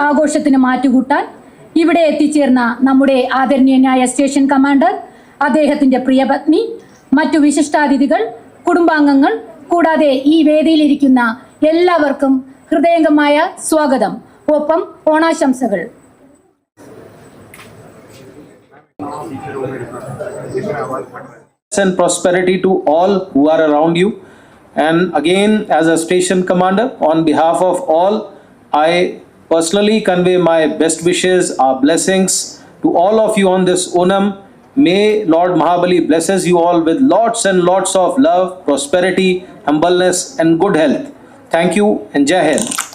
ആഘോഷത്തിന് മാറ്റുകൂട്ടാൻ ഇവിടെ എത്തിച്ചേർന്ന നമ്മുടെ ആദരണീയനായ സ്റ്റേഷൻ കമാൻഡർ, അദ്ദേഹത്തിൻ്റെ പ്രിയപത്നി, മറ്റു വിശിഷ്ടാതിഥികൾ, കുടുംബാംഗങ്ങൾ, കൂടാതെ ഈ വേദിയിലിരിക്കുന്ന എല്ലാവർക്കും ഹൃദയംഗമായ സ്വാഗതം. ഒപ്പം ഓണാശംസകൾ. And prosperity to all who are around you. And again, as a station commander, on behalf of all, I personally convey my best wishes, our blessings to all of you on this Onam. May Lord Mahabali blesses you all with lots and lots of love, prosperity, humbleness and good health. Thank you and Jai Hind.